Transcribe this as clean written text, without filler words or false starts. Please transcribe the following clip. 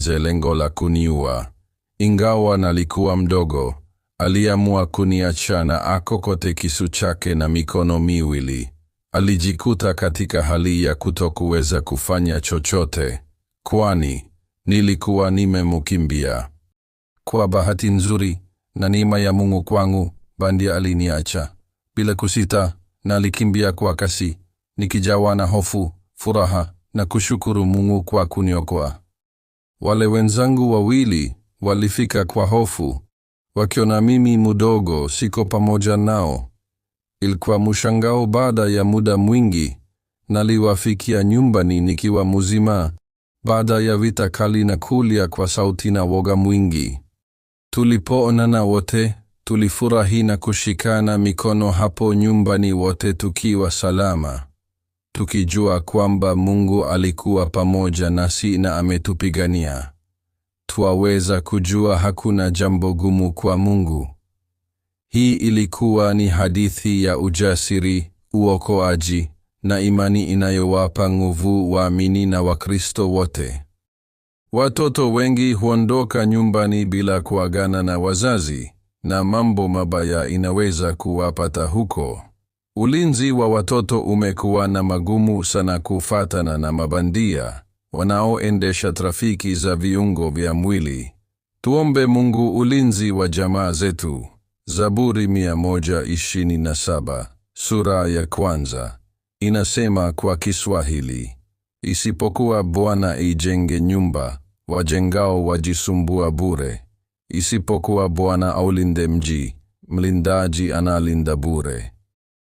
lengo la kuniua. Ingawa nalikuwa mdogo, aliamua kuniacha na akokote kisu chake na mikono miwili. Alijikuta katika hali ya kutokuweza kufanya chochote, kwani nilikuwa nimemkimbia. Kwa bahati nzuri na neema ya Mungu kwangu, bandia aliniacha. Bila kusita, nalikimbia kwa kasi, nikijawa na hofu, furaha na kushukuru Mungu kwa kuniokoa. Wale wenzangu wawili walifika kwa hofu, wakiona mimi mdogo siko pamoja nao. Ilikuwa mshangao. Baada ya muda mwingi, naliwafikia nyumbani nikiwa mzima, baada ya vita kali na kulia kwa sauti na woga mwingi. Tulipoonana wote, tulifurahi na kushikana mikono hapo nyumbani, wote tukiwa salama, tukijua kwamba Mungu alikuwa pamoja nasi na ametupigania. Twaweza kujua hakuna jambo gumu kwa Mungu. Hii ilikuwa ni hadithi ya ujasiri, uokoaji na imani inayowapa nguvu waamini na Wakristo wote. Watoto wengi huondoka nyumbani bila kuagana na wazazi, na mambo mabaya inaweza kuwapata huko. Ulinzi wa watoto umekuwa na magumu sana kufatana na mabandia wanaoendesha trafiki za viungo vya mwili. Tuombe Mungu ulinzi wa jamaa zetu. Zaburi 127, sura ya 1, inasema kwa Kiswahili: isipokuwa Bwana ijenge nyumba, wajengao wajisumbua bure. Isipokuwa Bwana aulinde mji, mlindaji analinda bure.